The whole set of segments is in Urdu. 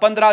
15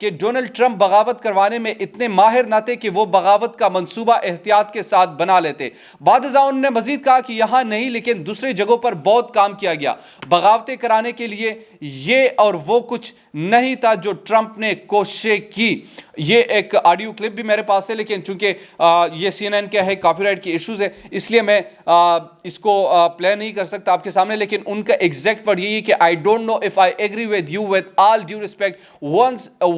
کہ ڈونلڈ ٹرمپ بغاوت کروانے میں اتنے ماہر نہ تھے کہ وہ بغاوت کا منصوبہ احتیاط کے ساتھ بنا لیتے۔ بعد ازاں انہوں نے مزید کہا کہ یہاں نہیں لیکن دوسری جگہوں پر بہت کام کیا گیا، بغاوتیں کرانے کے لیے یہ اور وہ کچھ نہیں تھا جو ٹرمپ نے کوششیں کی۔ یہ ایک آڈیو کلپ بھی میرے پاس ہے، لیکن چونکہ یہ سی این این کا ہے، کاپی رائٹ کی ایشوز ہے، اس لیے میں اس کو پلے نہیں کر سکتا آپ کے سامنے، لیکن ان کا ایگزیکٹ ورڈ یہی ہے کہ I don't know if I agree with you with all due respect.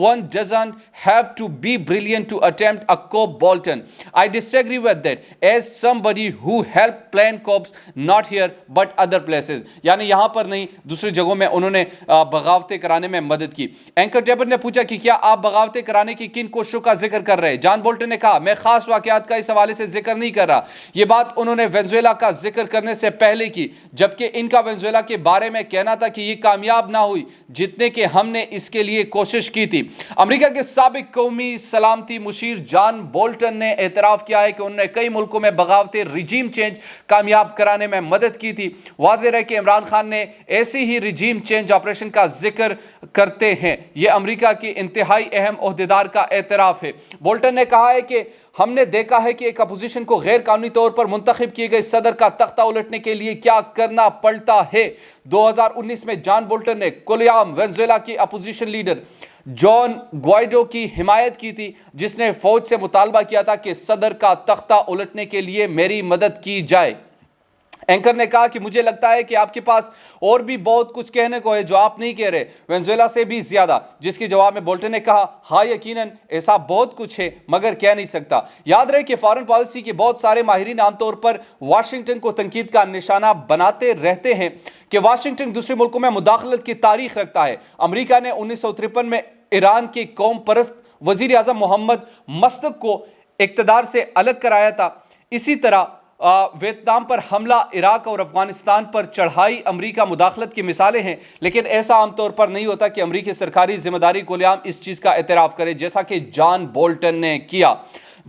One doesn't have to be brilliant to attempt a cop Bolton. I disagree with that as somebody who helped plan cops not here but other places. یعنی یہاں پر نہیں دوسری جگہوں میں انہوں نے بغاوتیں کرانے میں مدد کی۔ اینکر ٹیبر نے پوچھا کہ کیا آپ بغاوتیں کرانے کی کن کوششوں کا ذکر کر رہے ہیں؟ جان بولٹن نے کہا میں خاص واقعات کا اس حوالے سے ذکر نہیں کر رہا۔ یہ بات انہوں نے وینزویلا کا ذکر کرنے سے پہلے کی، جبکہ ان کا وینزویلا کے بارے میں کہنا تھا کہ یہ کامیاب نہ ہوئی جتنے کہ ہم نے اس کے لیے کوشش کی تھی۔ امریکہ کے سابق قومی سلامتی مشیر جان بولٹن نے اعتراف کیا ہے کہ انہوں نے کئی ملکوں میں بغاوتیں رجیم چینج کامیاب کرانے میں مدد کی تھی۔ واضح ہے کہ عمران خان نے ایسی ہی رجیم چینج آپریشن کا ذکر کرتے ہیں۔ یہ امریکہ کی انتہائی اہم عہدیدار کا اعتراف ہے۔ بولٹن نے کہا ہے کہ ہم نے دیکھا ہے کہ ایک اپوزیشن کو غیر قانونی طور پر منتخب کیے گئے صدر کا تختہ الٹنے کے لیے کیا کرنا پڑتا ہے۔ 2019 میں جان بولٹن نے کھلے عام وینزویلا کی اپوزیشن لیڈر جان گوائیڈو کی حمایت کی تھی، جس نے فوج سے مطالبہ کیا تھا کہ صدر کا تختہ الٹنے کے لیے میری مدد کی جائے۔ اینکر نے کہا کہ مجھے لگتا ہے کہ آپ کے پاس اور بھی بہت کچھ کہنے کو ہے جو آپ نہیں کہہ رہے، وینزویلا سے بھی زیادہ، جس کے جواب میں بولٹن نے کہا ہاں یقیناً ایسا بہت کچھ ہے مگر کہہ نہیں سکتا۔ یاد رہے کہ فارن پالیسی کے بہت سارے ماہرین عام طور پر واشنگٹن کو تنقید کا نشانہ بناتے رہتے ہیں کہ واشنگٹن دوسرے ملکوں میں مداخلت کی تاریخ رکھتا ہے۔ امریکہ نے 1953 میں ایران کے قوم پرست وزیر اعظم محمد مصدق کو اقتدار سے الگ کرایا تھا۔ اسی طرح ویتنام پر حملہ، عراق اور افغانستان پر چڑھائی امریکہ مداخلت کی مثالیں ہیں، لیکن ایسا عام طور پر نہیں ہوتا کہ امریکی سرکاری ذمہ داری کھلے عام اس چیز کا اعتراف کرے جیسا کہ جان بولٹن نے کیا۔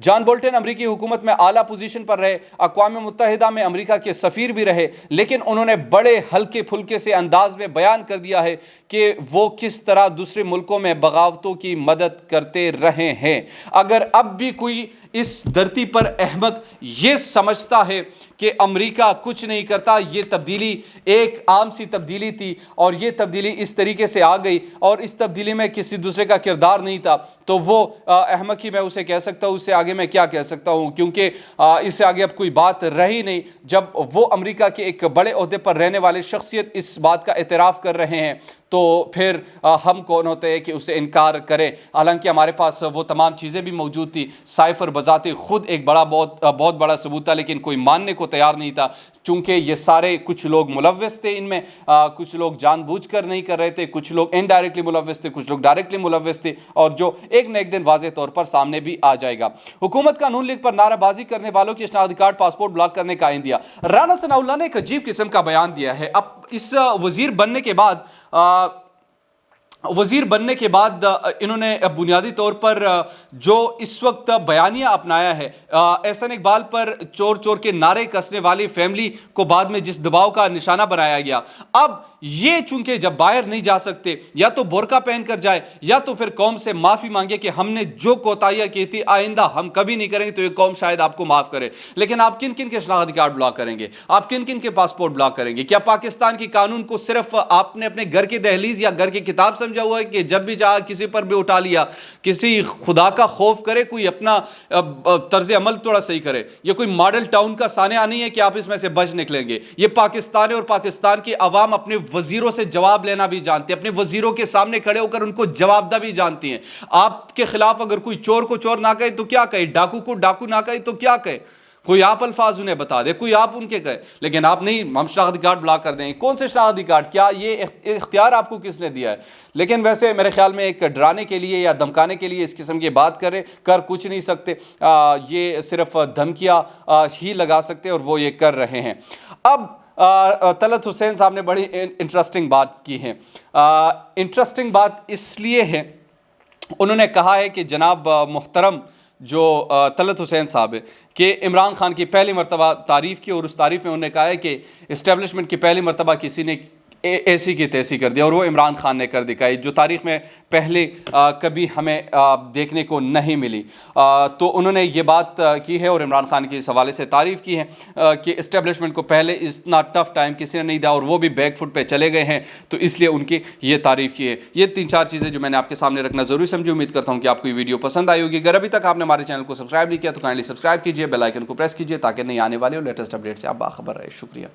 جان بولٹن امریکی حکومت میں اعلیٰ پوزیشن پر رہے، اقوام متحدہ میں امریکہ کے سفیر بھی رہے، لیکن انہوں نے بڑے ہلکے پھلکے سے انداز میں بیان کر دیا ہے کہ وہ کس طرح دوسرے ملکوں میں بغاوتوں کی مدد کرتے رہے ہیں۔ اگر اب بھی کوئی اس دھرتی پر احمق یہ سمجھتا ہے کہ امریکہ کچھ نہیں کرتا، یہ تبدیلی ایک عام سی تبدیلی تھی اور یہ تبدیلی اس طریقے سے آ گئی اور اس تبدیلی میں کسی دوسرے کا کردار نہیں تھا، تو وہ احمق ہی میں اسے کہہ سکتا ہوں۔ اس سے آگے میں کیا کہہ سکتا ہوں، کیونکہ اس سے آگے اب کوئی بات رہی نہیں۔ جب وہ امریکہ کے ایک بڑے عہدے پر رہنے والے شخصیت اس بات کا اعتراف کر رہے ہیں تو پھر ہم کون ہوتے ہیں کہ اسے انکار کریں؟ حالانکہ ہمارے پاس وہ تمام چیزیں بھی موجود تھی۔ سائفر بذات خود ایک بہت بڑا ثبوت تھا، لیکن کوئی ماننے کو تیار نہیں تھا، چونکہ یہ سارے کچھ لوگ ملوث تھے ان میں، کچھ لوگ جان بوجھ کر نہیں کر رہے تھے، کچھ لوگ انڈائریکٹلی ملوث تھے، کچھ لوگ ڈائریکٹلی ملوث تھے، اور جو ایک نہ ایک دن واضح طور پر سامنے بھی آ جائے گا۔ حکومت کا نون لیگ پر نعرہ بازی کرنے والوں کی شناختی کارڈ پاسپورٹ بلاک کرنے کا عین دیا۔ رانا ثناء اللہ نے ایک عجیب قسم کا بیان دیا ہے۔ اب اس وزیر بننے کے بعد انہوں نے بنیادی طور پر جو اس وقت بیانیہ اپنایا ہے، احسن اقبال پر چور چور کے نعرے کسنے والی فیملی کو بعد میں جس دباؤ کا نشانہ بنایا گیا، اب یہ چونکہ جب باہر نہیں جا سکتے، یا تو برقع پہن کر جائے یا تو پھر قوم سے معافی مانگے کہ ہم نے جو کوتاہیاں کی تھی آئندہ ہم کبھی نہیں کریں گے، تو یہ قوم شاید آپ کو معاف کرے۔ لیکن آپ کن کن کے شناختی کارڈ بلاک کریں گے؟ آپ کن کن کے پاسپورٹ بلاک کریں گے؟ کیا پاکستان کی قانون کو صرف آپ نے اپنے گھر کے دہلیز یا گھر کی کتاب سمجھا ہوا ہے کہ جب بھی جا کسی پر بھی اٹھا لیا، کسی خدا کا خوف کرے، کوئی اپنا طرز عمل تھوڑا صحیح کرے؟ یہ کوئی ماڈل ٹاؤن کا سانحہ نہیں ہے کہ آپ اس میں سے بچ نکلیں گے۔ یہ پاکستان ہے اور پاکستان کی عوام اپنے وزیروں سے جواب لینا بھی جانتے ہیں، اپنے وزیروں کے سامنے کھڑے ہو کر ان کو جواب دہ بھی جانتی ہیں۔ آپ کے خلاف اگر کوئی چور کو چور نہ کہے تو کیا کہے، ڈاکو کو ڈاکو نہ کہے تو کیا کہے؟ کوئی آپ الفاظ انہیں بتا دے، کوئی آپ ان کے کہے، لیکن آپ نہیں، ہم شناختی کارڈ بلاک کر دیں گے۔ کون سے شناختی کارڈ؟ کیا یہ اختیار آپ کو کس نے دیا ہے؟ لیکن ویسے میرے خیال میں ایک ڈرانے کے لیے یا دھمکانے کے لیے اس قسم کی بات کر کچھ نہیں سکتے، یہ صرف دھمکیاں ہی لگا سکتے اور وہ یہ کر رہے ہیں۔ اب طلعت حسین صاحب نے بڑی انٹرسٹنگ بات کی ہے۔ انٹرسٹنگ بات اس لیے ہے، انہوں نے کہا ہے کہ جناب محترم جو طلعت حسین صاحب ہے کہ عمران خان کی پہلی مرتبہ تعریف کی، اور اس تعریف میں انہوں نے کہا ہے کہ اسٹیبلشمنٹ کی پہلی مرتبہ کسی نے ایسی کی تیسی کر دیا اور وہ عمران خان نے کر دکھائی جو تاریخ میں پہلے کبھی ہمیں دیکھنے کو نہیں ملی. تو انہوں نے یہ بات کی ہے اور عمران خان کی اس حوالے سے تعریف کی ہے کہ اسٹیبلشمنٹ کو پہلے اتنا ٹف ٹائم کسی نے نہیں دیا اور وہ بھی بیک فٹ پہ چلے گئے ہیں, تو اس لیے ان کی یہ تعریف کی ہے. یہ 3-4 چیزیں جو میں نے آپ کے سامنے رکھنا ضروری سمجھی. امید کرتا ہوں کہ آپ کو یہ ویڈیو پسند آئی ہوگی. اگر ابھی تک آپ نے ہمارے چینل کو سبسکرائب نہیں کیا تو کائنڈلی سبسکرائب کیجئے, بیل آئیکن کو پریس کیجئے تاکہ نئی آنے والے اور لیٹسٹ اپڈیٹ سے آپ باخبر رہے. شکریہ.